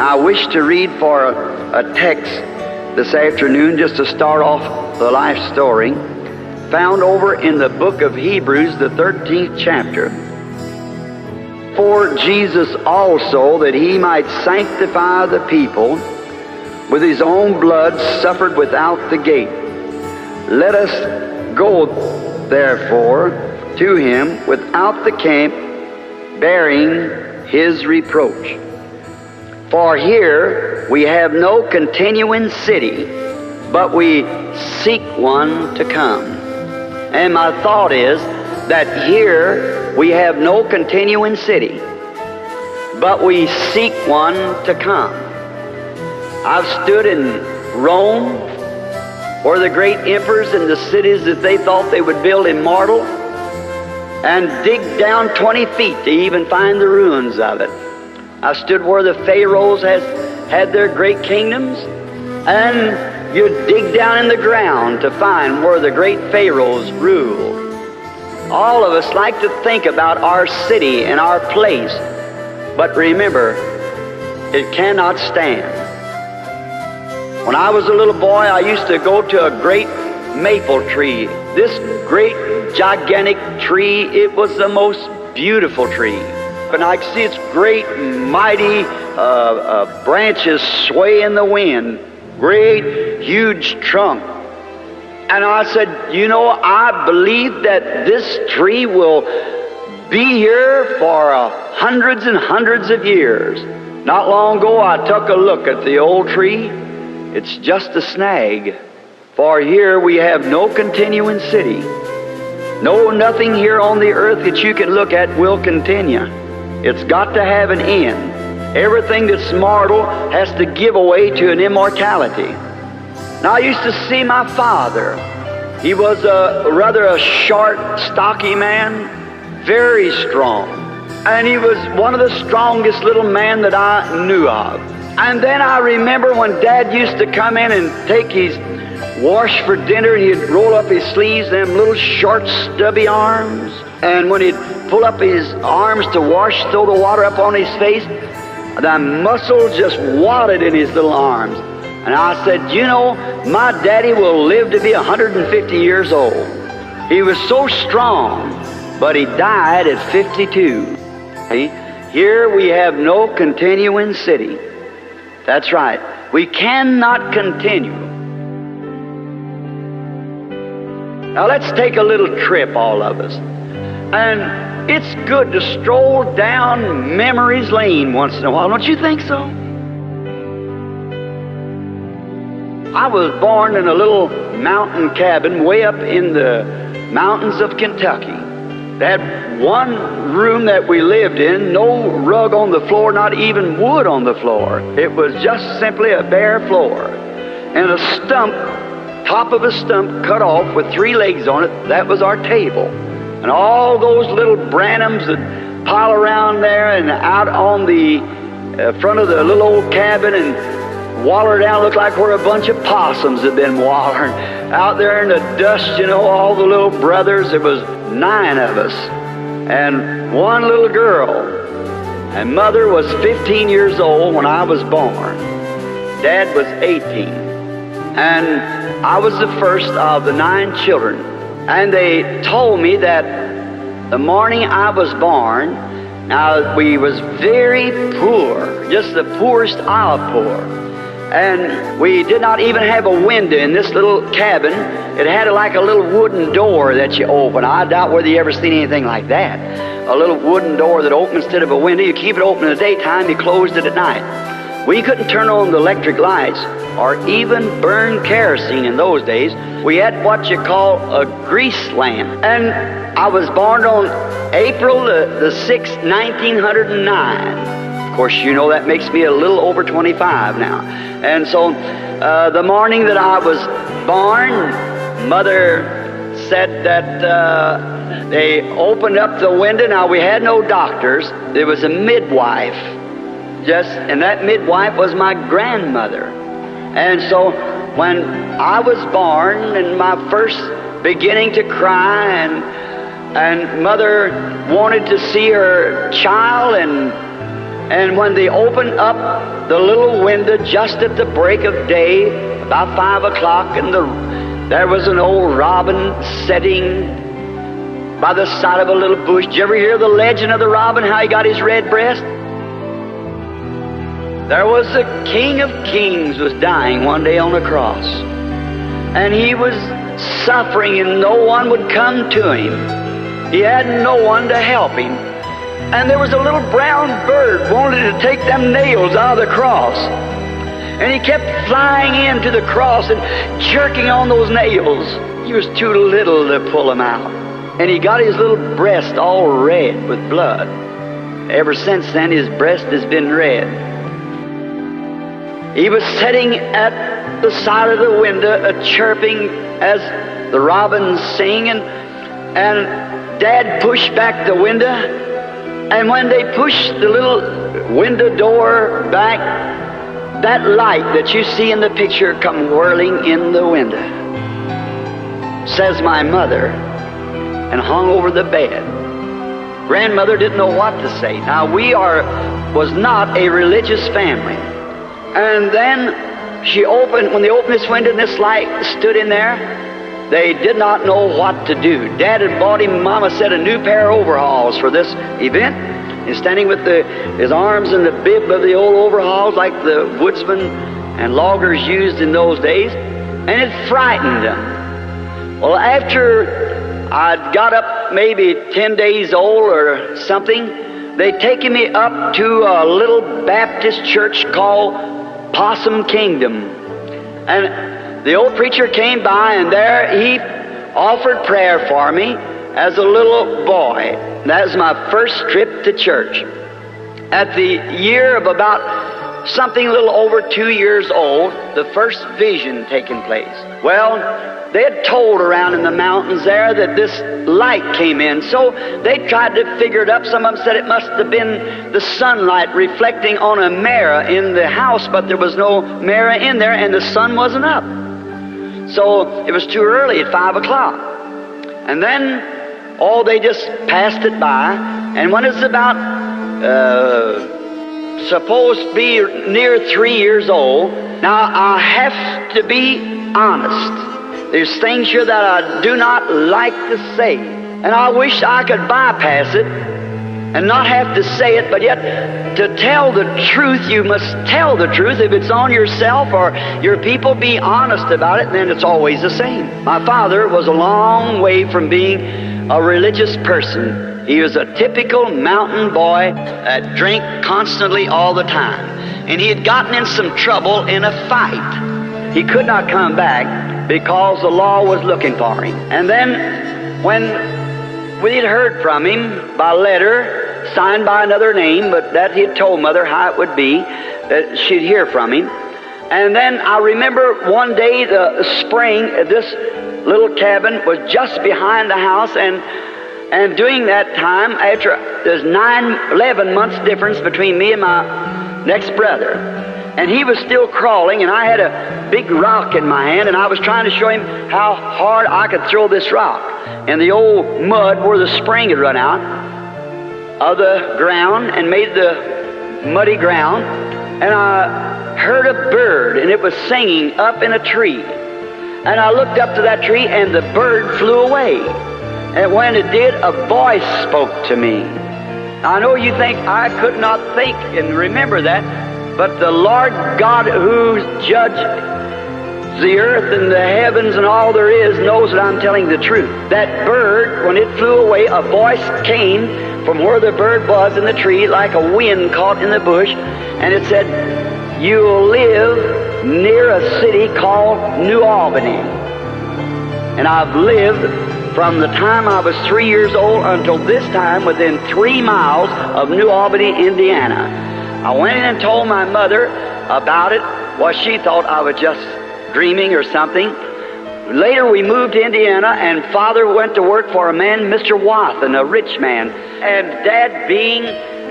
Now, I wish to read for a text this afternoon just to start off the life story, found over in the book of Hebrews, the 13th chapter. For Jesus also, that he might sanctify the people, with his own blood suffered without the gate. Let us go, therefore, to him without the camp, bearing his reproach. For here we have no continuing city, but we seek one to come. And my thought is that here we have no continuing city, but we seek one to come. I've stood in Rome, where the great emperors and the cities that they thought they would build immortal, and dig down 20 feet to even find the ruins of it. I stood where the pharaohs had their great kingdoms, and you dig down in the ground to find where the great pharaohs ruled. All of us like to think about our city and our place, but remember, it cannot stand. When I was a little boy, I used to go to a great maple tree. This great, gigantic tree, it was the most beautiful tree. And I could see its great, mighty branches sway in the wind, great, huge trunk. And I said, you know, I believe that this tree will be here for hundreds and hundreds of years. Not long ago, I took a look at the old tree. It's just a snag. For here we have no continuing city. No, nothing here on the earth that you can look at will continue. It's got to have an end. Everything that's mortal has to give away to an immortality. Now, I used to see my father. He was rather a short, stocky man, very strong. And he was one of the strongest little men that I knew of. And then I remember when Dad used to come in and take his wash for dinner, and he'd roll up his sleeves, them little short, stubby arms. And when he'd pull up his arms to wash, throw the water up on his face, the muscles just wadded in his little arms. And I said, you know, my daddy will live to be 150 years old. He was so strong, but he died at 52. See? Here we have no continuing city. That's right. We cannot continue. Now let's take a little trip, all of us. And it's good to stroll down memory's lane once in a while. Don't you think so? I was born in a little mountain cabin way up in the mountains of Kentucky. They had one room that we lived in, no rug on the floor, not even wood on the floor. It was just simply a bare floor. And a stump, top of a stump cut off with 3 legs on it, that was our table. And all those little Branhams would pile around there and out on the front of the little old cabin and waller down, looked like where a bunch of possums had been wallering. Out there in the dust, you know, all the little brothers, there was 9 of us, and 1 little girl. And Mother was 15 years old when I was born. Dad was 18. And I was the first of the 9 children. And they told me that the morning I was born, now we was very poor, just the poorest of poor. And we did not even have a window in this little cabin. It had like a little wooden door that you open. I doubt whether you ever seen anything like that. A little wooden door that opens instead of a window. You keep it open in the daytime, you closed it at night. We couldn't turn on the electric lights or even burn kerosene in those days. We had what you call a grease lamp. And I was born on April the 6th, 1909. Of course, you know that makes me a little over 25 now. And so the morning that I was born, Mother said that they opened up the window. Now, we had no doctors. There was a midwife. And that midwife was my grandmother. And so when I was born and my first beginning to cry, and Mother wanted to see her child, and And when they opened up the little window just at the break of day, about 5 o'clock, and there was an old robin sitting by the side of a little bush. Did you ever hear the legend of the robin, how he got his red breast? There was the King of Kings was dying one day on the cross. And he was suffering, and no one would come to him. He had no one to help him. And there was a little brown bird wanted to take them nails out of the cross. And he kept flying into the cross and jerking on those nails. He was too little to pull them out. And he got his little breast all red with blood. Ever since then, his breast has been red. He was sitting at the side of the window, chirping as the robins sing, and Dad pushed back the window. And when they pushed the little window door back, that light that you see in the picture come whirling in the window. Says my mother, and hung over the bed. Grandmother didn't know what to say. Now was not a religious family. And then when they opened this window and this light stood in there, they did not know what to do. Dad had bought him, Mama said, a new pair of overalls for this event. He's standing with his arms in the bib of the old overalls like the woodsmen and loggers used in those days, and it frightened them. Well, after I'd got up maybe 10 days old or something, they'd taken me up to a little Baptist church called Possum Kingdom. And the old preacher came by, and there he offered prayer for me as a little boy. That was my first trip to church. At the year of about something a little over 2 years old, the first vision taking place. Well, they had told around in the mountains there that this light came in, so they tried to figure it up. Some of them said it must have been the sunlight reflecting on a mirror in the house, but there was no mirror in there, and the sun wasn't up. So it was too early at 5 o'clock. And then, they just passed it by, and when it's about supposed to be near 3 years old, now I have to be honest. There's things here that I do not like to say, and I wish I could bypass it and not have to say it, but yet to tell the truth, you must tell the truth. If it's on yourself or your people, be honest about it, then it's always the same. My father was a long way from being a religious person. He was a typical mountain boy that drank constantly all the time. And he had gotten in some trouble in a fight. He could not come back because the law was looking for him. And then when we had heard from him by letter, signed by another name, but that he had told Mother how it would be, that she'd hear from him. And then I remember one day, the spring, this little cabin was just behind the house, and during that time, after there's 11 months difference between me and my next brother, and he was still crawling, and I had a big rock in my hand, and I was trying to show him how hard I could throw this rock. And the old mud where the spring had run out of the ground and made the muddy ground, and I heard a bird, and it was singing up in a tree. And I looked up to that tree, and the bird flew away. And when it did, a voice spoke to me. I know you think I could not think and remember that, but the Lord God who judged the earth and the heavens and all there is knows that I'm telling the truth. That bird, when it flew away, a voice came from where the bird was in the tree like a wind caught in the bush, and it said, "You'll live near a city called New Albany." And I've lived from the time I was 3 years old until this time within 3 miles of New Albany, Indiana. I went in and told my mother about it. Well, she thought I was just dreaming or something. Later we moved to Indiana, and Father went to work for a man, Mr. Wathen, a rich man. And Dad, being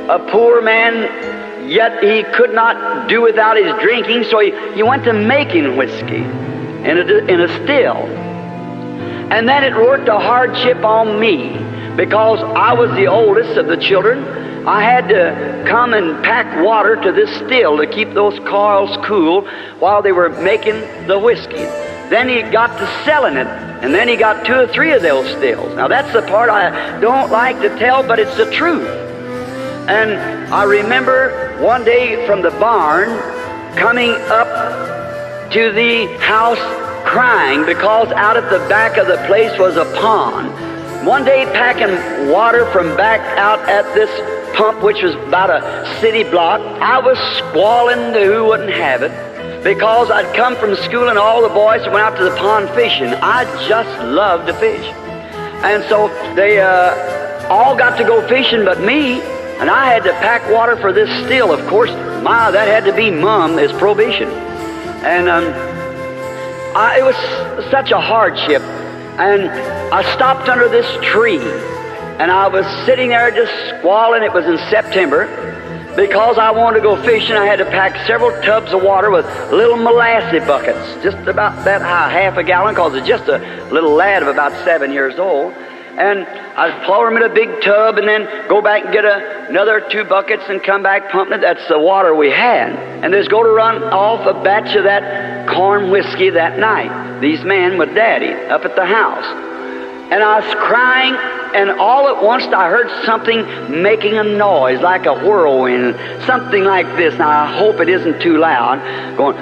a poor man, yet he could not do without his drinking, so he went to making whiskey in a still. And then it worked a hardship on me because I was the oldest of the children, I had to come and pack water to this still to keep those coils cool while they were making the whiskey. Then he got to selling it, and then he got 2 or 3 of those stills. Now that's the part I don't like to tell, but it's the truth. And I remember one day from the barn coming up to the house crying because out at the back of the place was a pond. One day packing water from back out at this pump, which was about a city block, I was squalling to who wouldn't have it because I'd come from school and all the boys went out to the pond fishing. I just loved to fish. And so they all got to go fishing but me, and I had to pack water for this still. Of course, that had to be Mom is prohibition. And it was such a hardship. And I stopped under this tree, and I was sitting there just squalling. It was in September. Because I wanted to go fishing, I had to pack several tubs of water with little molasses buckets, just about that high, half a gallon, because it's just a little lad of about 7 years old. And I'd pour them in a big tub and then go back and get another 2 buckets and come back pumping it. That's the water we had. And there's going to run off a batch of that corn whiskey that night. These men with Daddy up at the house. And I was crying, and all at once I heard something making a noise like a whirlwind, something like this. Now I hope it isn't too loud, going,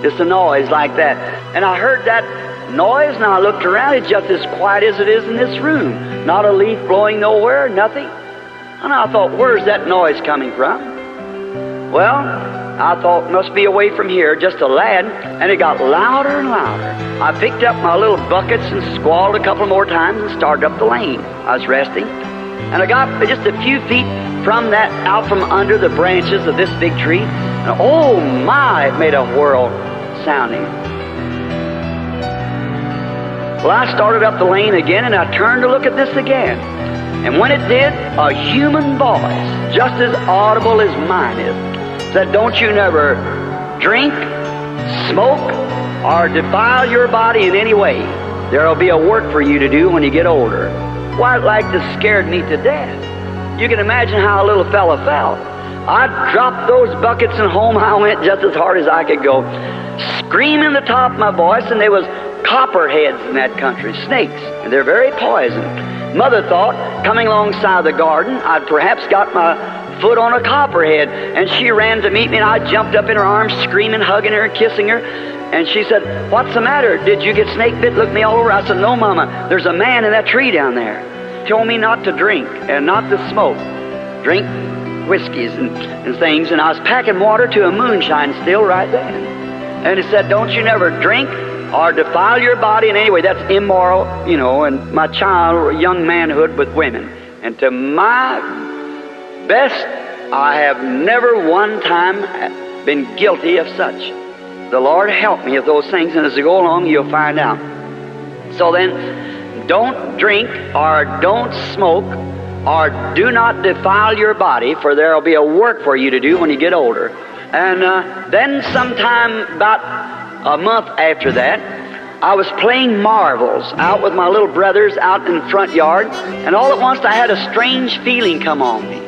just a noise like that. And I heard that noise, and I looked around. It's just as quiet as it is in this room. Not a leaf blowing nowhere, nothing. And I thought, where's that noise coming from? Well, I thought it must be away from here, just a lad, and it got louder and louder. I picked up my little buckets and squalled a couple more times and started up the lane. I was resting, and I got just a few feet from that, out from under the branches of this big tree, and oh my, it made a whirl sounding. Well, I started up the lane again, and I turned to look at this again. And when it did, a human voice, just as audible as mine is, said, don't you never drink, smoke, or defile your body in any way. There'll be a work for you to do when you get older. Why, it like to scared me to death. You can imagine how a little fella felt. I dropped those buckets and home I went just as hard as I could go, screaming the top of my voice, and there was copperheads in that country, snakes, and they're very poisonous. Mother thought, coming alongside the garden, I'd perhaps got my foot on a copperhead, and she ran to meet me, and I jumped up in her arms, screaming, hugging her, kissing her, and she said, what's the matter? Did you get snake bit? Looked me all over. I said, no, Mama, there's a man in that tree down there. Told me not to drink and not to smoke. Drink whiskeys and things, and I was packing water to a moonshine still right then. And he said, don't you never drink or defile your body in any way. That's immoral, and my child, young manhood with women. And to my best, I have never one time been guilty of such. The Lord help me of those things, and as you go along, you'll find out. So then, don't drink or don't smoke or do not defile your body, for there will be a work for you to do when you get older. And then sometime about a month after that, I was playing marbles out with my little brothers out in the front yard, and all at once I had a strange feeling come on me.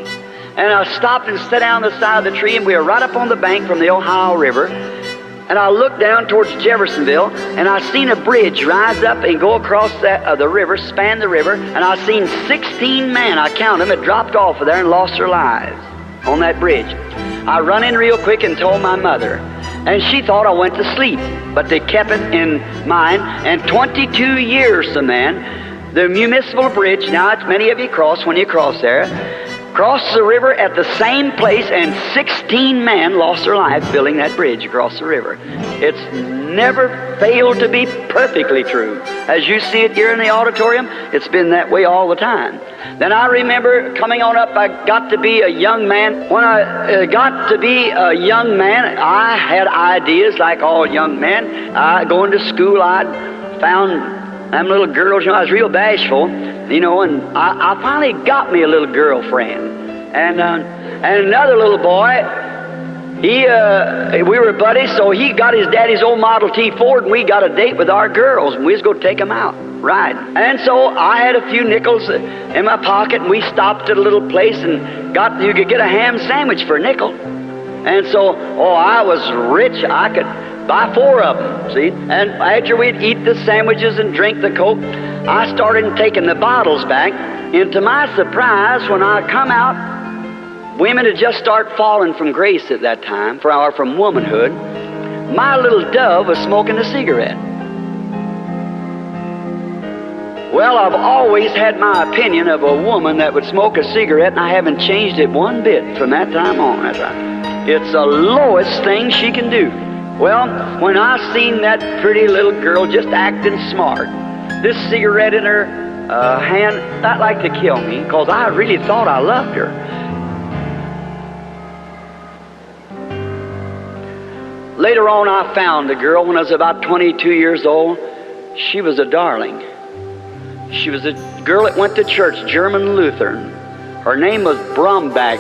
And I stopped and sat down on the side of the tree, and we were right up on the bank from the Ohio River. And I looked down towards Jeffersonville, and I seen a bridge rise up and go across the river, span the river, and I seen 16 men, I counted them, had dropped off of there and lost their lives on that bridge. I run in real quick and told my mother, and she thought I went to sleep, but they kept it in mind. And 22 years, the municipal bridge, now it's many of you cross when you cross there, crossed the river at the same place, and 16 men lost their lives building that bridge across the river. It's never failed to be perfectly true. As you see it here in the auditorium, it's been that way all the time. Then I remember coming on up, I got to be a young man. When I got to be a young man, I had ideas like all young men. Going to school, I found them little girls, I was real bashful, and I finally got me a little girlfriend. And another little boy, we were buddies, so he got his daddy's old Model T Ford, and we got a date with our girls, and we was going to take them out. Right. And so I had a few nickels in my pocket, and we stopped at a little place and you could get a ham sandwich for a nickel. And so, I was rich. I could buy 4 of them, see? And after we'd eat the sandwiches and drink the Coke, I started taking the bottles back. And to my surprise, when I come out, women had just started falling from grace at that time, or from womanhood. My little dove was smoking a cigarette. Well, I've always had my opinion of a woman that would smoke a cigarette, and I haven't changed it one bit from that time on. That's right. It's the lowest thing she can do. Well, when I seen that pretty little girl just acting smart, this cigarette in her hand, that like to kill me, because I really thought I loved her. Later on, I found the girl when I was about 22 years old. She was a darling. She was a girl that went to church, German Lutheran. Her name was Bromback,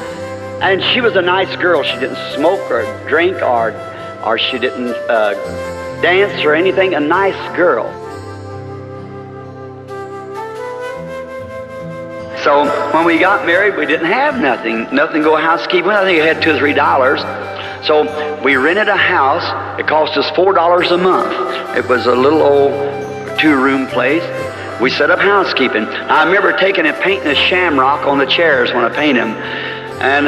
and she was a nice girl. She didn't smoke or drink or she didn't dance or anything. A nice girl. So when we got married, we didn't have nothing go housekeeping. I think I had $2 or $3. So we rented a house. It cost us $4 a month. It was a little old 2-room place. We set up housekeeping. I remember taking and painting a shamrock on the chairs when I painted them. And,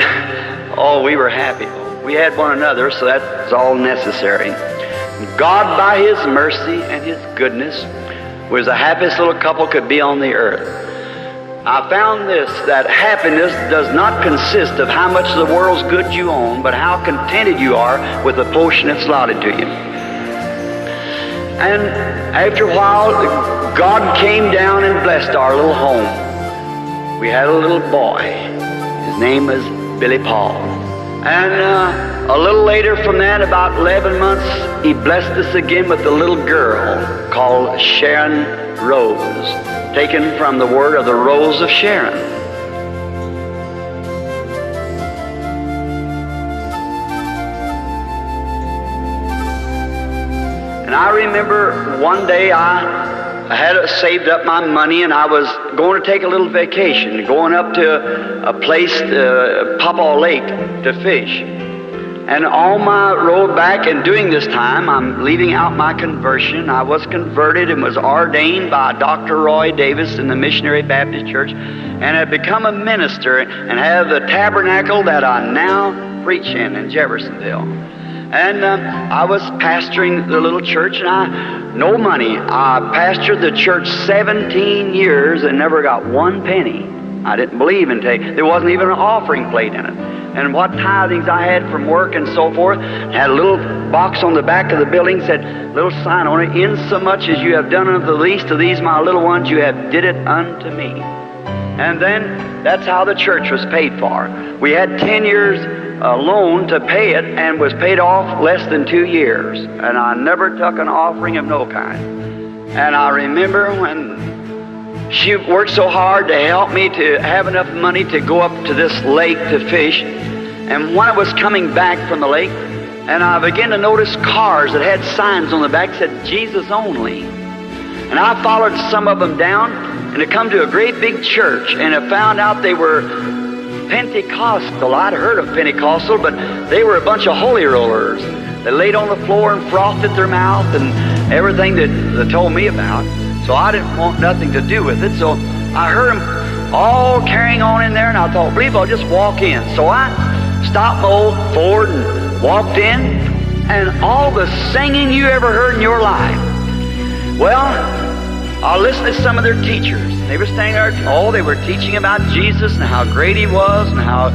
we were happy. We had one another, so that's all necessary. God, by His mercy and His goodness, was the happiest little couple could be on the earth. I found this, that happiness does not consist of how much of the world's good you own, but how contented you are with the portion that's allotted to you. And after a while, God came down and blessed our little home. We had a little boy. His name was Billy Paul. And a little later from that, about 11 months, He blessed us again with a little girl called Sharon Rose, taken from the word of the Rose of Sharon. And I remember one day I had saved up my money, and I was going to take a little vacation, going up to a place, Pawpaw Lake, to fish. And on my road back, and during this time, I'm leaving out my conversion. I was converted and was ordained by Dr. Roy Davis in the Missionary Baptist Church, and had become a minister and have the tabernacle that I now preach in Jeffersonville. And I was pastoring the little church, and no money. I pastored the church 17 years and never got one penny. I didn't believe in there wasn't even an offering plate in it. And what tithings I had from work and so forth, had a little box on the back of the building, said, little sign on it, insomuch as you have done unto the least of these my little ones, you have did it unto me. And then that's how the church was paid for. We had 10 years loan to pay it, and was paid off less than 2 years. And I never took an offering of no kind. And I remember when she worked so hard to help me to have enough money to go up to this lake to fish. And when I was coming back from the lake, and I began to notice cars that had signs on the back that said Jesus only. And I followed some of them down, and I come to a great big church, and I found out they were Pentecostal. I'd heard of Pentecostal, but they were a bunch of holy rollers. They laid on the floor and frothed at their mouth and everything that they told me about. So I didn't want nothing to do with it. So I heard them all carrying on in there, and I thought, I believe I'll just walk in. So I stopped my old Ford and walked in, and all the singing you ever heard in your life. Well, I listened to some of their teachers. They were standing there, they were teaching about Jesus and how great He was and how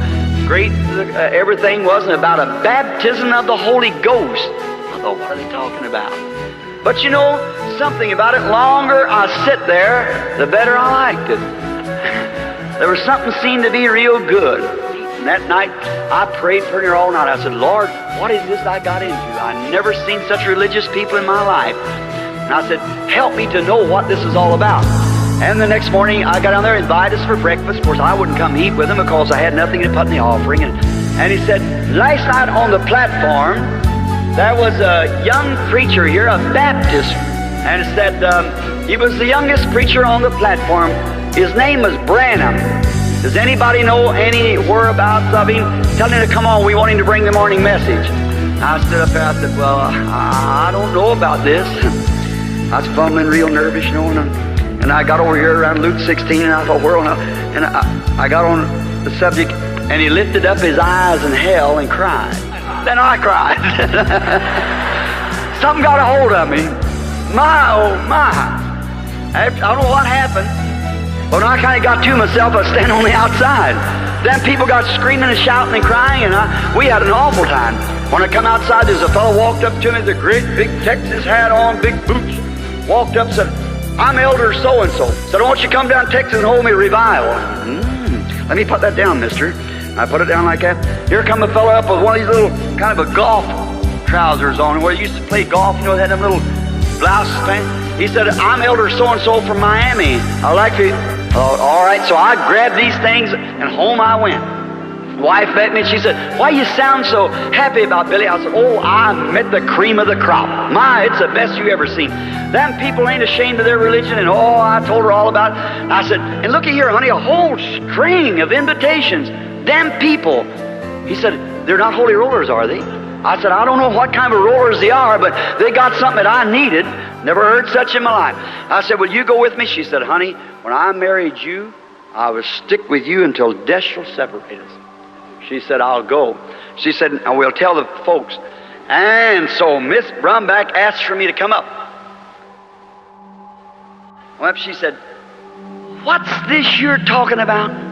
great everything was, and about a baptism of the Holy Ghost. I thought, what are they talking about? But you know, something about it, longer I sit there, the better I liked it. There was something seemed to be real good. And that night, I prayed for her all night. I said, Lord, what is this I got into? I never seen such religious people in my life. And I said, help me to know what this is all about. And the next morning, I got down there and invited us for breakfast. Of course, I wouldn't come eat with him because I had nothing to put in the offering. And he said, last night on the platform, there was a young preacher here, a Baptist and said he was the youngest preacher on the platform. His name was Branham. Does anybody know any whereabouts of him? Tell him to come on, we want him to bring the morning message. I stood up there, I said, well, I don't know about this. I was fumbling real nervous, you know, and I got over here around Luke 16, and I thought, well, and I got on the subject, and he lifted up his eyes in hell and cried. Then I cried. Something got a hold of me. My, oh my. I don't know what happened. But when I kind of got to myself, I was standing on the outside. Then people got screaming and shouting and crying, and we had an awful time. When I come outside, there's a fellow walked up to me with a great big Texas hat on, big boots. Walked up and said, I'm Elder so-and-so. Said, why don't you come down to Texas and hold me a revival? Let me put that down, mister. I put it down like that. Here come a fellow up with one of these little kind of a golf trousers on, where he used to play golf, you know, they had them little blouse thing. He said, I'm Elder so-and-so from Miami. I'd like to... all right, so I grabbed these things, and home I went. Wife met me, and she said, why you sound so happy about Billy? I said, oh, I met the cream of the crop. My, it's the best you ever seen. Them people ain't ashamed of their religion, and oh, I told her all about it. I said, and looky here, honey, a whole string of invitations. Them people. He said, they're not holy rollers, are they? I said, I don't know what kind of rollers they are, but they got something that I needed. Never heard such in my life. I said, will you go with me? She said, honey, when I married you, I will stick with you until death shall separate us. She said, I'll go. She said, I will tell the folks. And so Miss Brumback asked for me to come up. Well, she said, what's this you're talking about?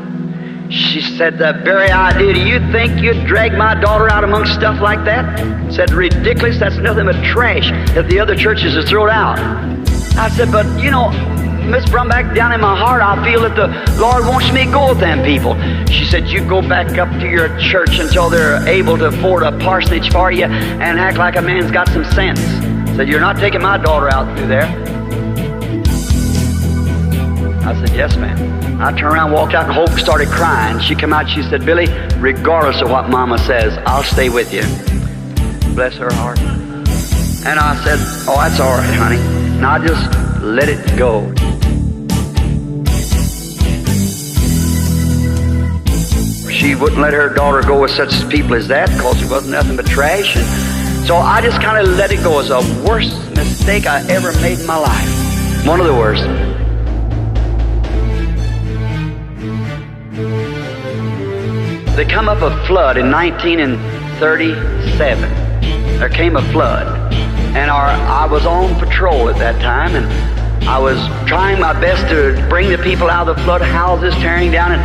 She said, the very idea. Do you think you'd drag my daughter out amongst stuff like that? Said, ridiculous, that's nothing but trash that the other churches have thrown out. I said, but you know, Miss Brumback, down in my heart, I feel that the Lord wants me to go with them people. She said, you go back up to your church until they're able to afford a parsonage for you and act like a man's got some sense. Said, you're not taking my daughter out through there. I said, yes, ma'am. I turned around, walked out, and Hope started crying. She came out, she said, Billy, regardless of what Mama says, I'll stay with you. Bless her heart. And I said, oh, that's all right, honey. And I just let it go. She wouldn't let her daughter go with such people as that because it wasn't nothing but trash. And so I just kind of let it go. It's the worst mistake I ever made in my life. One of the worst. There come up a flood in 1937. There came a flood. And I was on patrol at that time, and I was trying my best to bring the people out of the flood houses, tearing down, and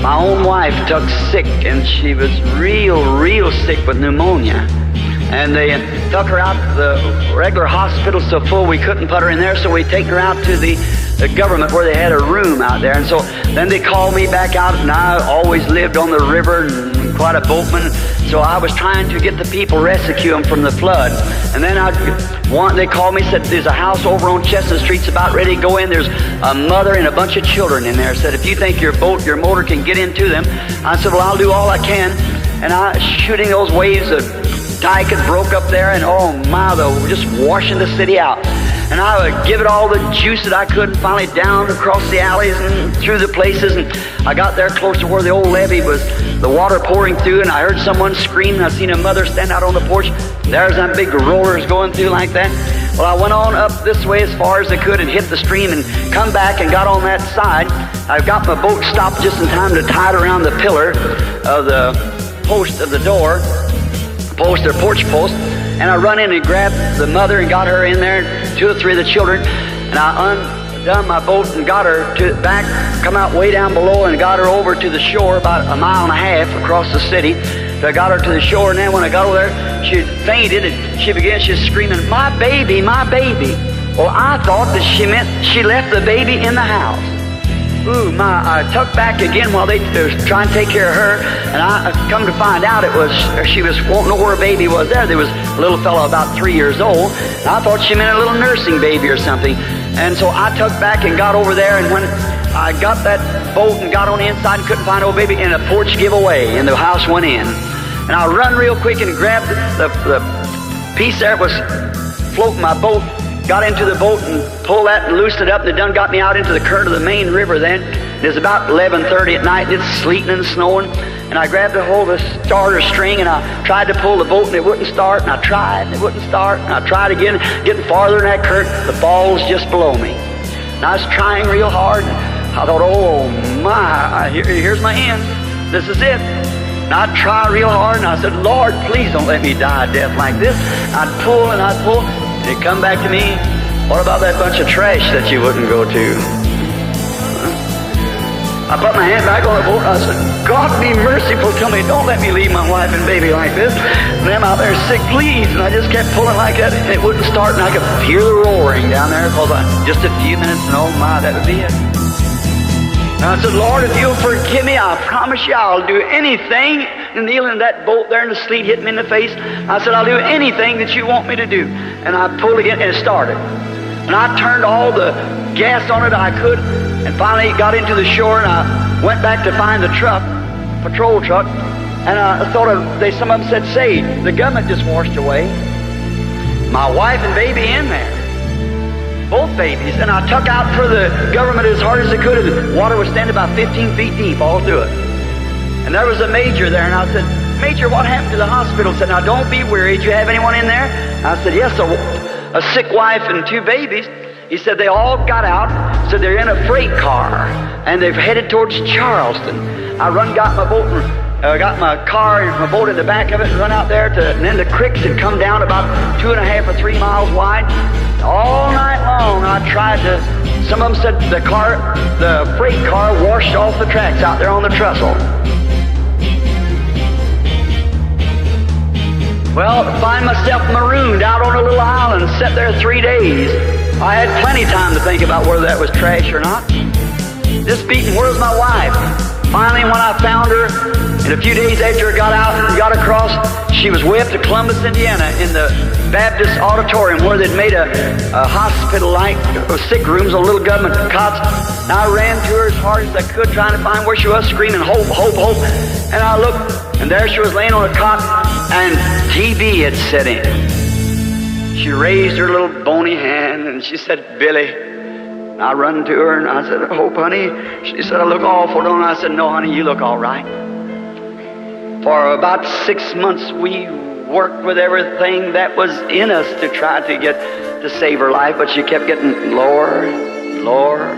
my own wife took sick, and she was real sick with pneumonia. And they took her out to the regular hospital so full we couldn't put her in there, so we take her out to the government where they had a room out there. And so then they called me back out, and I always lived on the river and quite a boatman. So I was trying to get the people, rescue them from the flood. And then they called me, said, there's a house over on Chestnut Street's about ready to go in. There's a mother and a bunch of children in there. Said, if you think your motor can get into them. I said, well, I'll do all I can. And I shooting those waves, the dike had broke up there, and oh my, they were just washing the city out. And I would give it all the juice that I could, and finally down across the alleys and through the places. And I got there close to where the old levee was, the water pouring through, and I heard someone scream, and I seen a mother stand out on the porch. There's them big rollers going through like that. Well, I went on up this way as far as I could and hit the stream and come back and got on that side. I got my boat stopped just in time to tie it around the pillar of the post of the door, post or porch post. And I run in and grabbed the mother and got her in there, 2 or 3 of the children, and I undone my boat and got her back, come out way down below and got her over to the shore, about a mile and a half across the city. So I got her to the shore, and then when I got over there, she fainted, and she began just screaming, my baby, my baby. Well, I thought that she meant she left the baby in the house. Ooh, my, I tucked back again while they were trying to take care of her, and I come to find out she was won't know where her baby was there. There was a little fellow about 3 years old, and I thought she meant a little nursing baby or something. And so I tucked back and got over there, and when I got that boat and got on the inside and couldn't find old baby, and the porch gave away, and the house went in. And I run real quick and grabbed the piece there that was floating my boat, got into the boat and pulled that and loosened it up, and it done got me out into the current of the main river then. It was about 11:30 at night, and it's sleeting and snowing, and I grabbed a hold of the starter string, and I tried to pull the boat, and it wouldn't start, and I tried, and it wouldn't start, and I tried again, getting farther in that current, the ball's just below me. And I was trying real hard, and I thought, oh my, here's my end. This is it. And I'd try real hard, and I said, Lord, please don't let me die a death like this. I'd pull, and it'd come back to me. What about that bunch of trash that you wouldn't go to? I put my hand back on the boat, and I said, God be merciful to me. Don't let me leave my wife and baby like this. And I'm out there sick, please. And I just kept pulling like that, and it wouldn't start, and I could hear the roaring down there, because just a few minutes, and oh my, that would be it. And I said, Lord, if you'll forgive me, I promise you I'll do anything. And kneeling in that boat there, and the sleet hit me in the face, I said, I'll do anything that you want me to do. And I pulled again, and it started. And I turned all the gas on it I could, and finally got into the shore, and I went back to find the truck, patrol truck, and I thought some of them said, say, the government just washed away my wife and baby in there. Both babies. And I took out for the government as hard as I could. The water was standing about 15 feet deep all through it. And there was a major there, and I said, Major, what happened to the hospital? He said, now don't be worried. Do you have anyone in there? I said, yes, a sick wife and 2 babies. He said they all got out, so they're in a freight car, and they've headed towards Charleston. I got my boat and got my car and my boat in the back of it and run out there and then the creeks had come down about 2.5 or 3 miles wide. All night long I tried to, some of them said the freight car washed off the tracks out there on the trestle. Well, to find myself marooned out on a little island and sat there 3 days. I had plenty of time to think about whether that was trash or not. Just beating, where's my wife? Finally, when I found her, and a few days after I got out and got across, she was way up to Columbus, Indiana, in the Baptist auditorium where they'd made a hospital-like sick rooms on little government cots. And I ran to her as hard as I could, trying to find where she was, screaming, hope, hope, hope. And I looked, and there she was laying on a cot, and TB had set in. She raised her little bony hand, and she said, Billy. And I run to her, and I said, Hope, honey. She said, I look awful, don't I? I said, no, honey, you look all right. For about 6 months, we worked with everything that was in us to try to save her life, but she kept getting lower, lower.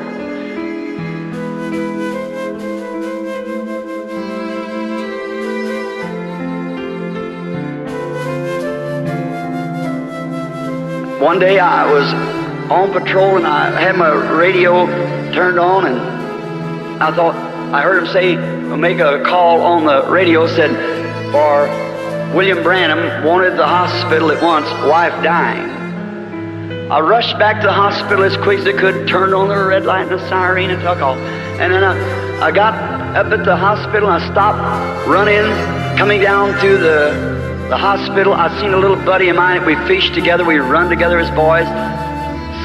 One day I was on patrol, and I had my radio turned on, and I thought, I heard him say, make a call on the radio, said, for William Branham, wanted the hospital at once, wife dying. I rushed back to the hospital as quick as I could, turned on the red light and the siren and took off. And then I got up at the hospital, and I stopped running, coming down through the hospital. I seen a little buddy of mine that we fished together, we run together as boys,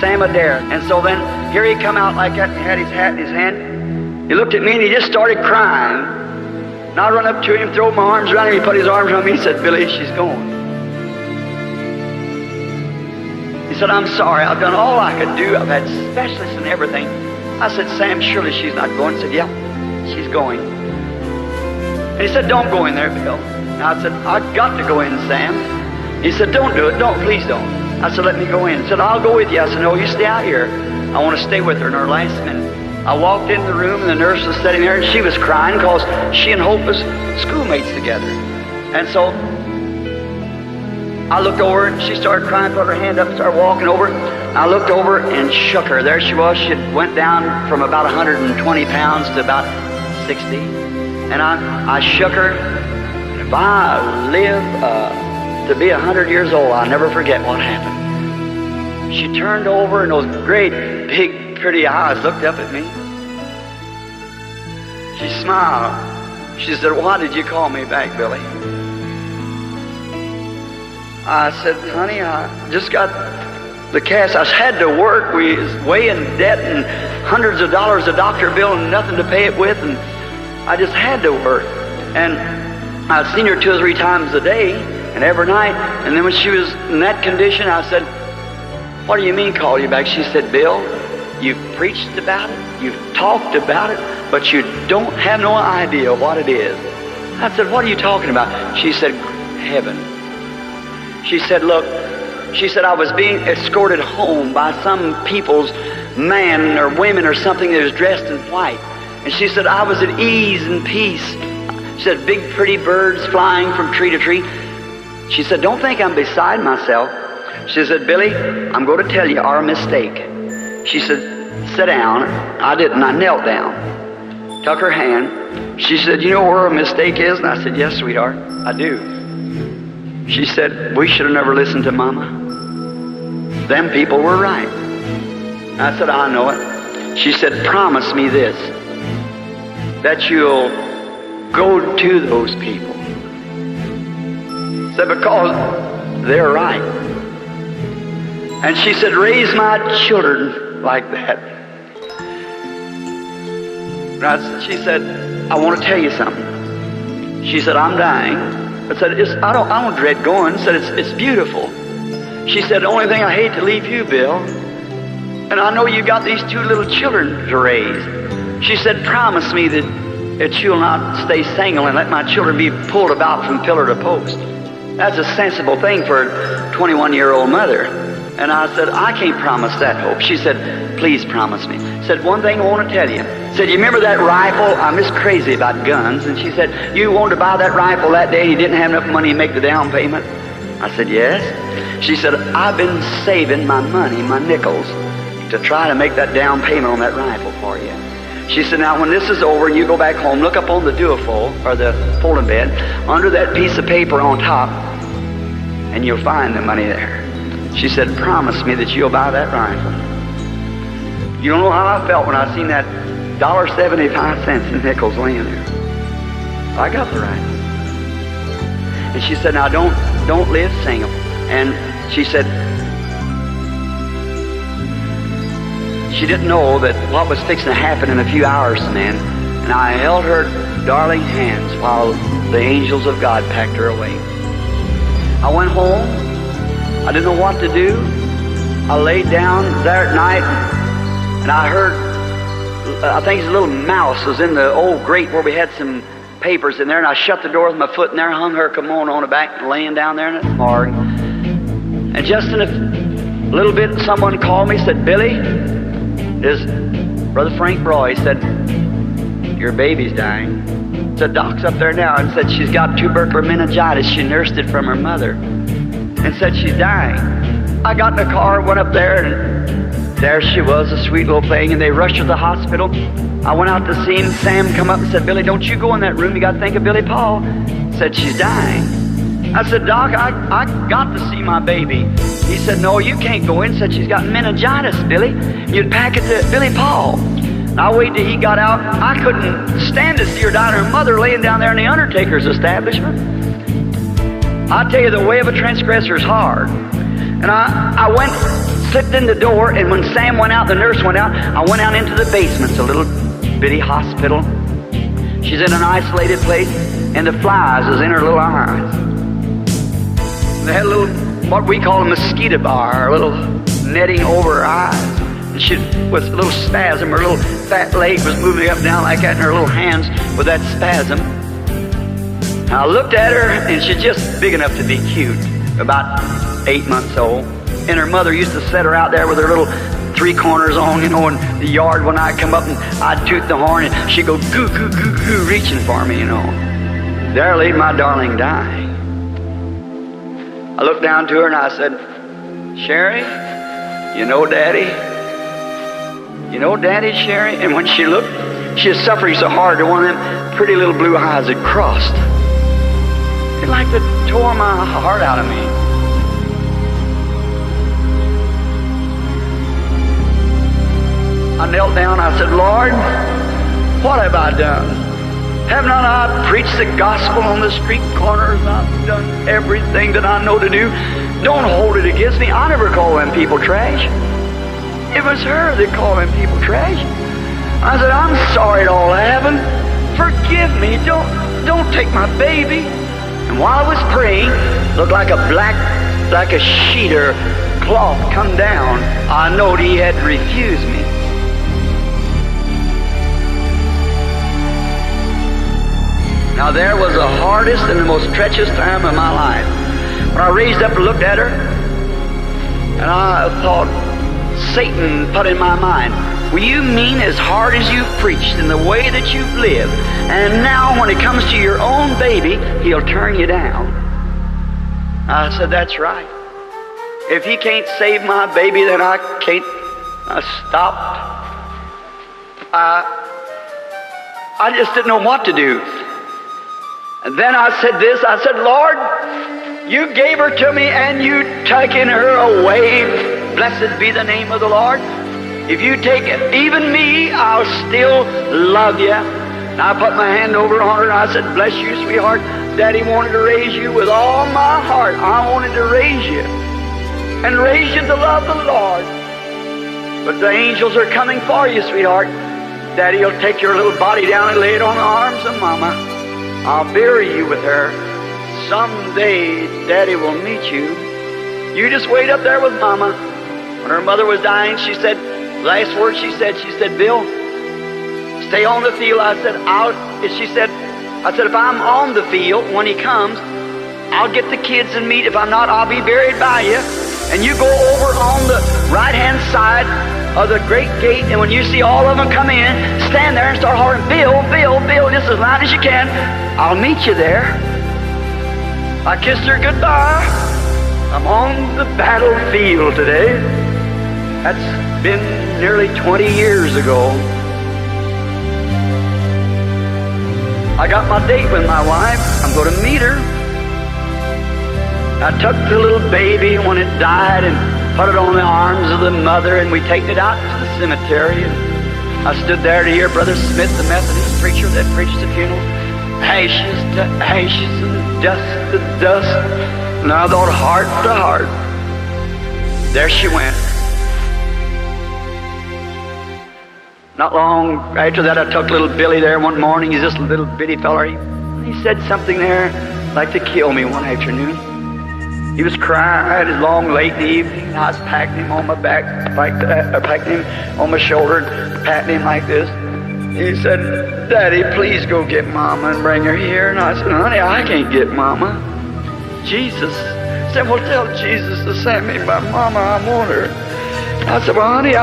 Sam Adair. And so then here he come out like that, and had his hat in his hand. He looked at me and he just started crying. And I run up to him, throw my arms around him, he put his arms around me, he said, Billy, she's going. He said, I'm sorry, I've done all I could do, I've had specialists and everything. I said, Sam, surely she's not going. He said, yeah, she's going. And he said, don't go in there, Bill. And I said, I've got to go in, Sam. He said, don't do it, please don't. I said, let me go in. He said, I'll go with you. I said, no, you stay out here. I want to stay with her in her last minute. I walked in the room, and the nurse was sitting there, and she was crying because she and Hope was schoolmates together. And so I looked over, and she started crying, put her hand up, started walking over. I looked over and shook her. There she was. She went down from about 120 pounds to about 60. And I shook her. And if I live to be 100 years old, I'll never forget what happened. She turned over, and those great, big, pretty eyes looked up at me. She smiled. She said, why did you call me back, Billy? I said, honey, I just got the cast. I had to work. We was way in debt and hundreds of dollars a doctor bill and nothing to pay it with, and I just had to work. And I'd seen her 2 or 3 times a day and every night. And then when she was in that condition, I said, What do you mean call you back? She said, Bill, you've preached about it, you've talked about it, but you don't have no idea what it is. I said, what are you talking about? She said, heaven. She said, look, she said, I was being escorted home by some people's man or women or something that was dressed in white. And she said, I was at ease and peace. She said, big pretty birds flying from tree to tree. She said, don't think I'm beside myself. She said, Billy, I'm going to tell you our mistake. She said, sit down. I didn't. I knelt down. Took her hand. She said, you know where our mistake is? And I said, yes, sweetheart, I do. She said, we should have never listened to Mama. Them people were right. I said, I know it. She said, promise me this, that you'll go to those people. Said, because they're right. And she said, raise my children like that. And she said, I want to tell you something. She said, I'm dying. I said, I don't dread going. Said, it's beautiful. She said, the only thing I hate to leave you, Bill. And I know you got these two little children to raise. She said, promise me that you'll not stay single and let my children be pulled about from pillar to post. That's a sensible thing for a 21-year-old mother. And I said, I can't promise that, Hope. She said, please promise me. Said, one thing I want to tell you. Said, you remember that rifle? I'm just crazy about guns. And she said, you wanted to buy that rifle that day and you didn't have enough money to make the down payment? I said, yes. She said, I've been saving my money, my nickels, to try to make that down payment on that rifle for you. She said, now when this is over and you go back home, look up on the duofold, or the folding bed, under that piece of paper on top, and you'll find the money there. She said, promise me that you'll buy that rifle. You don't know how I felt when I seen that $1.75 in nickels laying there. I got the rifle. And she said, now don't live single. And she said, she didn't know that what was fixing to happen in a few hours, man. And I held her darling hands while the angels of God packed her away. I went home. I didn't know what to do. I laid down there at night, and I heard, I think a little mouse was in the old grate where we had some papers in there, and I shut the door with my foot in there, hung her kimono on the back, and laying down there in the morgue. And just in a little bit, someone called me, said, Billy, is Brother Frank Roy. He said, your baby's dying. Said, Doc's up there now, and said she's got tubercular meningitis. She nursed it from her mother. And said she's dying. I got in the car, went up there, and there she was, a sweet little thing, and they rushed her to the hospital. I went out to see him. Sam come up and said, Billy, don't you go in that room. You got to think of Billy Paul. Said she's dying. I said, Doc, I got to see my baby. He said, no, you can't go in. Said she's got meningitis, Billy. You'd pack it to Billy Paul. I waited till he got out. I couldn't stand to see her die and her mother laying down there in the undertaker's establishment. I tell you, the way of a transgressor is hard. And I went, slipped in the door, and when Sam went out, the nurse went out, I went out into the basement. It's a little bitty hospital. She's in an isolated place, and the flies is in her little eyes. They had a little, what we call a mosquito bar, a little netting over her eyes. And she was a little spasm, her little fat leg was moving up and down like that, and her little hands with that spasm. I looked at her, and she's just big enough to be cute, about 8 months old. And her mother used to set her out there with her little 3 corners on, you know, in the yard when I'd come up and I'd toot the horn, and she'd go goo, goo, goo, goo, reaching for me, you know. There laid my darling dying. I looked down to her and I said, Sherry, you know Daddy? You know Daddy, Sherry? And when she looked, she was suffering so hard that one of them pretty little blue eyes had crossed. It like to tore my heart out of me. I knelt down, I said, Lord, what have I done? Have not I preached the gospel on the street corners? I've done everything that I know to do. Don't hold it against me. I never call them people trash. It was her that called them people trash. I said, I'm sorry it all happened. Forgive me. Don't take my baby. And while I was praying, looked like a sheet or cloth come down, I knowed he had refused me. Now there was the hardest and the most treacherous time of my life. When I raised up and looked at her, and I thought, Satan put in my mind, well, you mean as hard as you've preached and the way that you've lived, and now when it comes to your own baby, he'll turn you down. I said, that's right. If he can't save my baby, then I can't. I stopped. I just didn't know what to do. And then I said this, I said, Lord, you gave her to me and you taken her away. Blessed be the name of the Lord. If you take even me, I'll still love you. And I put my hand over on her and I said, bless you, sweetheart. Daddy wanted to raise you with all my heart. I wanted to raise you and raise you to love the Lord. But the angels are coming for you, sweetheart. Daddy will take your little body down and lay it on the arms of Mama. I'll bury you with her. Someday Daddy will meet you. You just wait up there with Mama. When her mother was dying, she said, last word she said, Bill, stay on the field. I said, she said, if I'm on the field when he comes, I'll get the kids and meet. If I'm not, I'll be buried by you. And you go over on the right-hand side of the great gate, and when you see all of them come in, stand there and start hollering, Bill, Bill, Bill, just as loud as you can. I'll meet you there. I kissed her goodbye. I'm on the battlefield today. That's been nearly 20 years ago. I got my date with my wife. I'm going to meet her. I took the little baby when it died and put it on the arms of the mother, and we taken it out to the cemetery. And I stood there to hear Brother Smith, the Methodist preacher that preached the funeral. Ashes to ashes and dust to dust. And I thought, heart to heart. There she went. Not long after that, I took little Billy there one morning. He's just a little bitty feller. He said something there like to kill me one afternoon. He was crying. It was long, late in the evening. And I was patting him on my back, patting him on my shoulder, patting him like this. He said, Daddy, please go get Mama and bring her here. And I said, honey, I can't get Mama. Jesus. I said, well, tell Jesus to send me my Mama. I want her. I said, well, honey,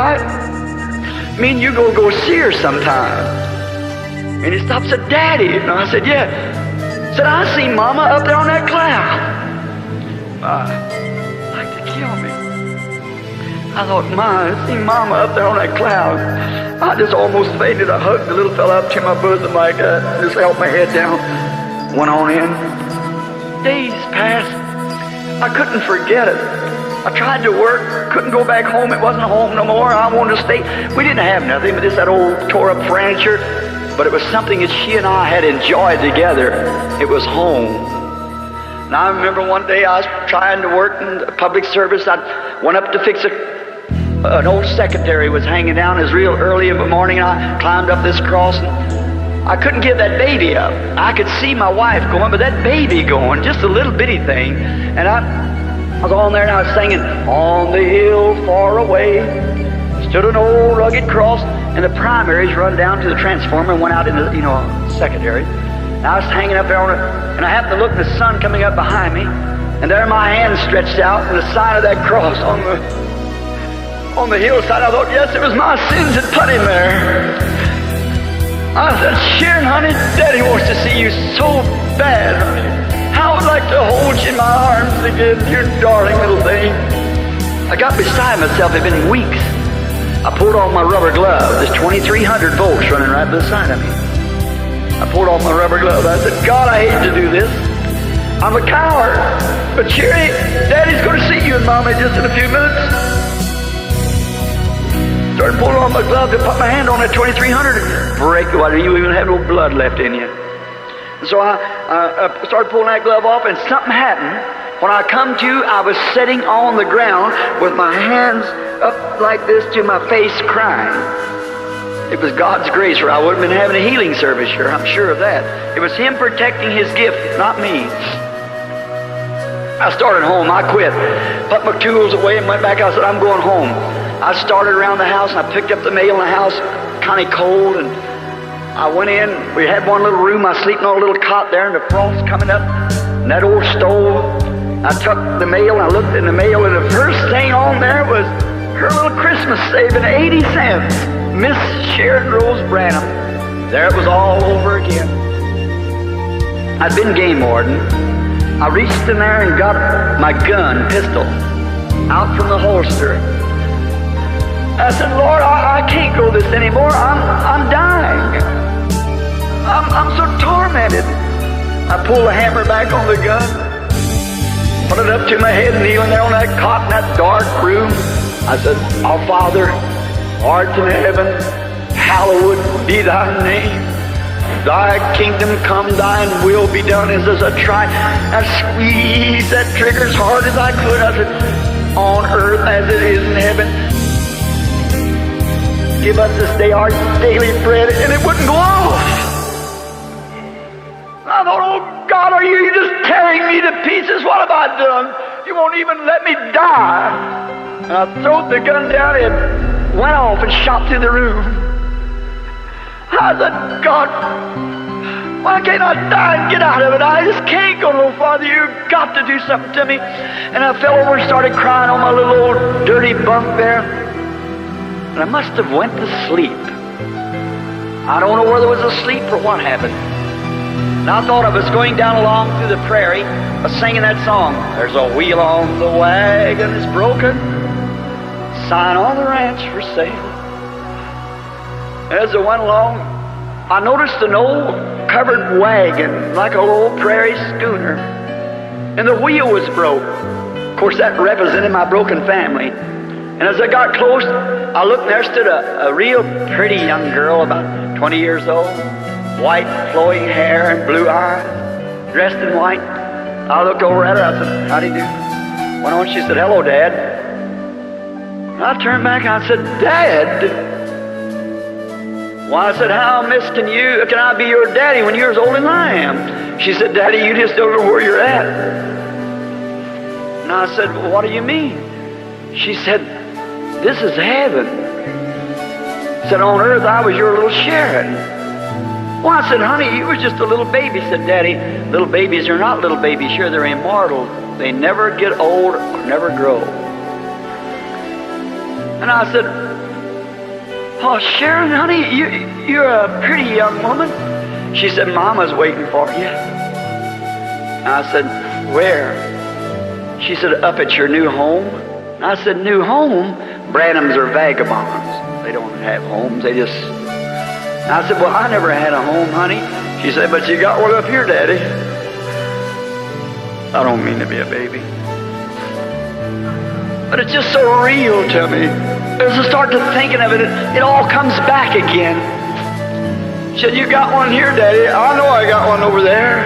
me and you go see her sometime. And he stopped and said, Daddy. And I said, yeah. He said, I see Mama up there on that cloud. Like to kill me. I thought, I see Mama up there on that cloud. I just almost fainted. I hugged the little fella up to my bosom like that, just held my head down, went on in. Days passed. I couldn't forget it. I tried to work, couldn't go back home. It wasn't home no more. I wanted to stay. We didn't have nothing but just that old tore up furniture, but it was something that she and I had enjoyed together. It was home. And I remember one day I was trying to work in public service. I went up to fix an old secretary was hanging down. It was real early in the morning, and I climbed up this cross, and I couldn't get that baby up. I could see my wife going, but that baby going, just a little bitty thing. And I was on there and I was singing, on the hill far away stood an old rugged cross, and the primaries run down to the transformer and went out into, secondary. And I was hanging up there on it, and I happened to look at the sun coming up behind me, and there my hand stretched out, and the sign of that cross on the hillside. I thought, yes, it was my sins that put him there. I said, Sharon, honey, Daddy wants to see you so bad, honey. I would like to hold you in my arms again, you darling little thing. I got beside myself. It had been weeks. I pulled off my rubber glove. There's 2,300 volts running right beside of me. I pulled off my rubber glove. I said, God, I hate to do this. I'm a coward. But Sherry, Daddy's going to see you and Mommy just in a few minutes. Started pulling off my glove to put my hand on that 2,300 and break it. Why, you even have no blood left in you. And so I started pulling that glove off, and something happened. When I come to, I was sitting on the ground with my hands up like this to my face, crying. It was God's grace, or I wouldn't have been having a healing service here. I'm sure of that. It was Him protecting His gift, not me. I started home. I quit. Put my tools away and went back. I said, I'm going home. I started around the house, and I picked up the mail in the house, kind of cold, and I went in. We had one little room. I was sleeping on a little cot there, and the frost coming up, and that old stove. I took the mail, and I looked in the mail, and the first thing on there was her little Christmas saving, 80 cents. Miss Sharon Rose Branham. There it was all over again. I'd been game warden. I reached in there and got my gun, pistol, out from the holster. I said, Lord, I can't go this anymore. I'm dying. I'm so tormented. I pulled the hammer back on the gun, put it up to my head, kneeling there on that cot in that dark room. I said, Our Father, art in heaven, hallowed be thy name. Thy kingdom come, thine will be done. As I tried, I squeezed that trigger as hard as I could. I said, on earth as it is in heaven. Give us this day our daily bread. And it wouldn't go off. I thought, oh God, are you just tearing me to pieces? What have I done? You won't even let me die. And I threw the gun down and went off and shot through the room. I said, God, why can't I die and get out of it? I just can't go no farther. You've got to do something to me. And I fell over and started crying on my little old dirty bunk there. And I must have went to sleep. I don't know whether it was asleep or what happened. And I thought I was going down along through the prairie, singing that song. There's a wheel on the wagon is broken, sign on the ranch for sale. As I went along, I noticed an old covered wagon, like an old prairie schooner, and the wheel was broke. Of course, that represented my broken family. And as I got close, I looked, and there stood a real pretty young girl, about 20 years old, white flowing hair and blue eyes, dressed in white. I looked over at her. I said, how do you do? Went on. She said, hello, Dad. And I turned back and I said, Dad? Well, I said, how, miss, can I be your daddy when you're as old as I am? She said, Daddy, you just don't know where you're at. And I said, well, what do you mean? She said, this is heaven. Said, on earth I was your little Sharon. Well, I said, honey, you was just a little baby. Said, Daddy, little babies are not little babies. Sure, they're immortal. They never get old or never grow. And I said, oh, Sharon, honey, you're a pretty young woman. She said, Mama's waiting for you. And I said, where? She said, up at your new home. And I said, new home? Branhams are vagabonds. They don't have homes. They just... And I said, well, I never had a home, honey. She said, but you got one up here, Daddy. I don't mean to be a baby, but it's just so real to me. As I start to thinking of it, it all comes back again. She said, you got one here, Daddy. I know I got one over there.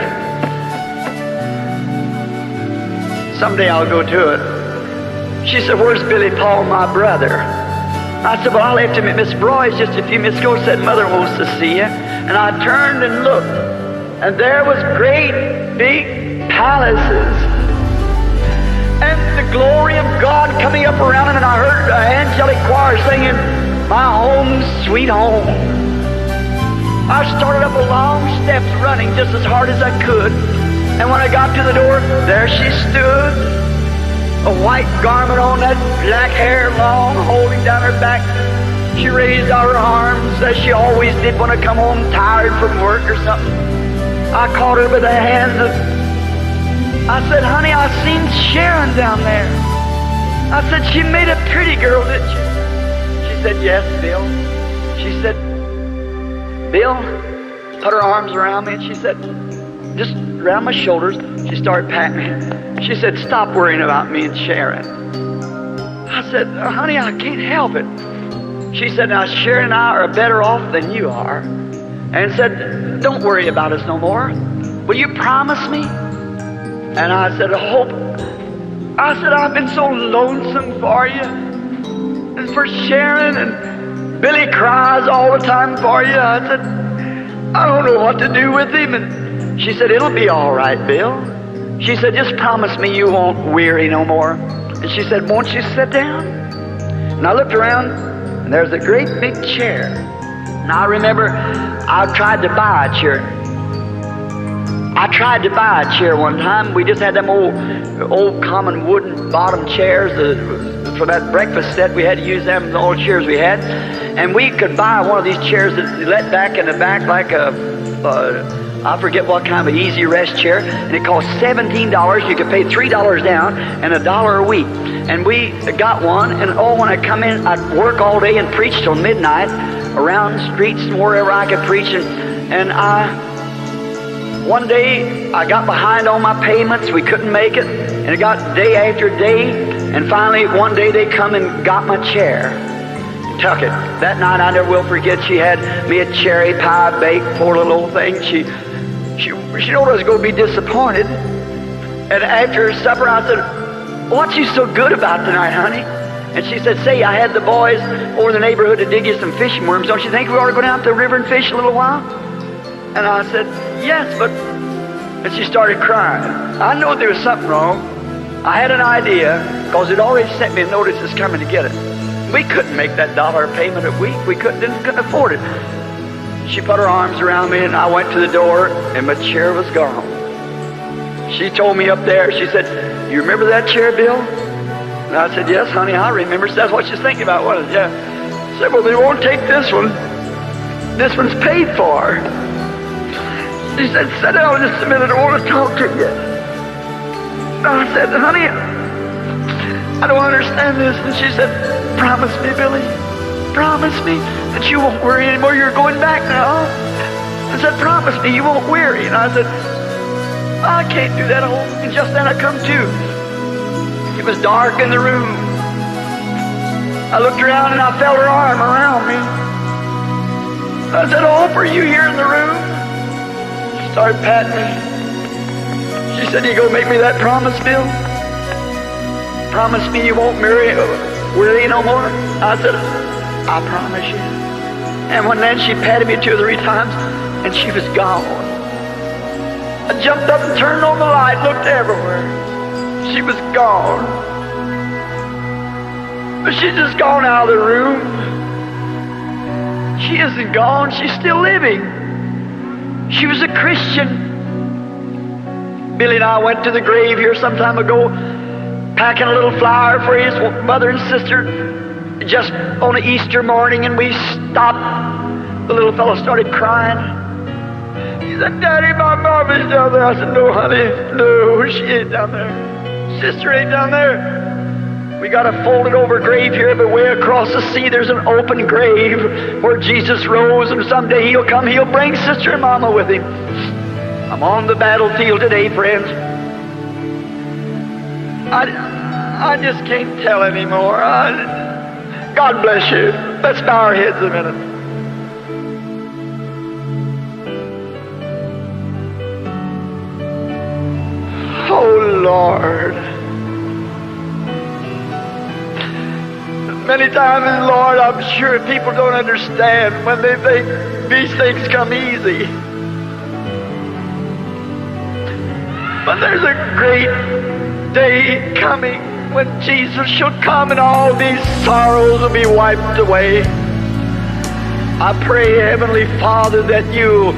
Someday I'll go to it. She said, where's Billy Paul, my brother? I said, well, I left him at Miss Broy's just a few minutes ago. Said, Mother wants to see you. And I turned and looked, and there was great big palaces, and the glory of God coming up around him, and I heard an angelic choir singing, my home, sweet home. I started up a long steps running just as hard as I could, and when I got to the door, there she stood, a white garment on, that black hair long, holding down her back. She raised out her arms as she always did when I come home tired from work or something. I caught her by the hands and I said, honey, I seen Sharon down there. I said, she made a pretty girl, didn't she? She said, yes, Bill. She said, Bill, put her arms around me, and she said, just around my shoulders. She started patting me. She said, stop worrying about me and Sharon. I said, honey, I can't help it. She said, now Sharon and I are better off than you are. And said, don't worry about us no more. Will you promise me? And I said, I said, I've been so lonesome for you. And for Sharon, and Billy cries all the time for you. I said, I don't know what to do with him. And she said, it'll be all right, Bill. She said, just promise me you won't weary no more. And she said, won't you sit down? And I looked around, and there's a great big chair. And I remember I tried to buy a chair. I tried to buy a chair one time. We just had them old common wooden bottom chairs for that breakfast set. We had to use them, the old chairs we had. And we could buy one of these chairs that let back in the back like I forget what kind of easy rest chair. And it cost $17. You could pay $3 down and $1 a week. And we got one. And when I come in, I'd work all day and preach till midnight around the streets and wherever I could preach. And one day, I got behind on my payments. We couldn't make it. And it got day after day. And finally, one day, they come and got my chair. Took it. That night, I never will forget, she had me a cherry pie baked, poor little old thing. She knew I was going to be disappointed. And after supper, I said, what's you so good about tonight, honey? And she said, say, I had the boys over in the neighborhood to dig you some fishing worms. Don't you think we ought to go down to the river and fish a little while? And I said, yes, but... And she started crying. I knew there was something wrong. I had an idea, because it already sent me a notice it's coming to get it. We couldn't make that $1 payment a week. We couldn't afford it. She put her arms around me, and I went to the door, and my chair was gone. She told me up there, she said, you remember that chair, Bill? And I said, yes, honey, I remember. So that's what she's thinking about, wasn't it? Yeah. I said, well, they won't take this one. This one's paid for. She said, sit down just a minute, I want to talk to you. And I said, honey, I don't understand this. And she said, promise me, Billy, promise me that you won't worry anymore. You're going back now. I said, promise me you won't worry. And I said, I can't do that. And just then I come to. It was dark in the room. I looked around and I felt her arm around me. I said, oh, are you here in the room? Started patting me. She said, you gonna make me that promise, Bill? Promise me you won't weary no more? I said, I promise you. And then she patted me 2 or 3 times, and she was gone. I jumped up and turned on the light, looked everywhere. She was gone. But she's just gone out of the room. She isn't gone, she's still living. She was a Christian. Billy and I went to the grave here some time ago, packing a little flower for his mother and sister, just on an Easter morning, and we stopped. The little fellow started crying. He said, Daddy, my mom is down there. I said, no, honey, no, she ain't down there. Sister ain't down there. We got a folded over grave here, but way across the sea there's an open grave where Jesus rose, and someday he'll come, he'll bring Sister and Mama with him. I'm on the battlefield today, friends. I just can't tell anymore. God bless you. Let's bow our heads a minute. Oh, Lord. Many times, Lord, I'm sure people don't understand when they think these things come easy. But there's a great day coming when Jesus shall come and all these sorrows will be wiped away. I pray, Heavenly Father, that you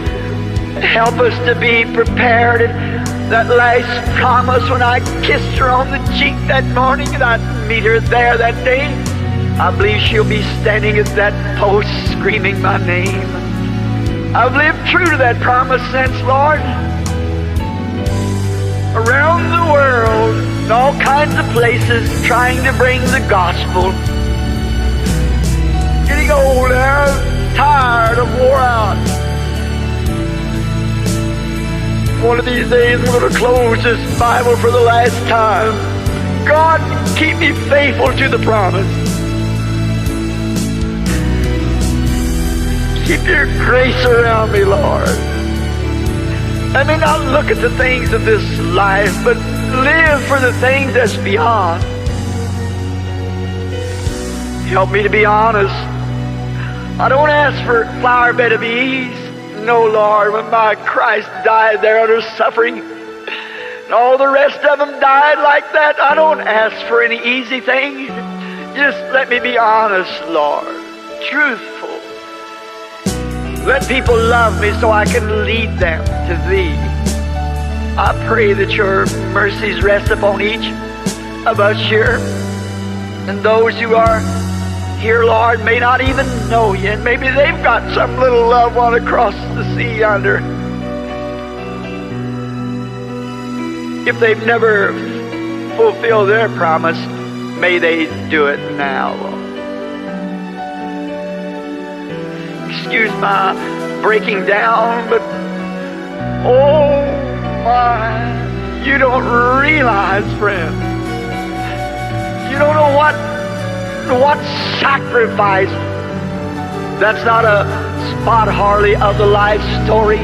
help us to be prepared. And that last promise when I kissed her on the cheek that morning and I'd meet her there that day, I believe she'll be standing at that post screaming my name. I've lived true to that promise since, Lord. Around the world, in all kinds of places, trying to bring the gospel. Getting old now, tired and wore out. One of these days I'm going to close this Bible for the last time. God, keep me faithful to the promise. Keep your grace around me, Lord. Let me not look at the things of this life, but live for the things that's beyond. Help me to be honest. I don't ask for a flower bed of ease. No, Lord, when my Christ died there under suffering, and all the rest of them died like that. I don't ask for any easy thing. Just let me be honest, Lord, truthful. Let people love me so I can lead them to Thee. I pray that Your mercies rest upon each of us here, and those who are here, Lord, may not even know You, and maybe they've got some little loved one across the sea yonder. If they've never fulfilled their promise, may they do it now, Lord. Excuse my breaking down, but oh my, you don't realize, friend. You don't know what sacrifice. That's not a spot hardly of the life story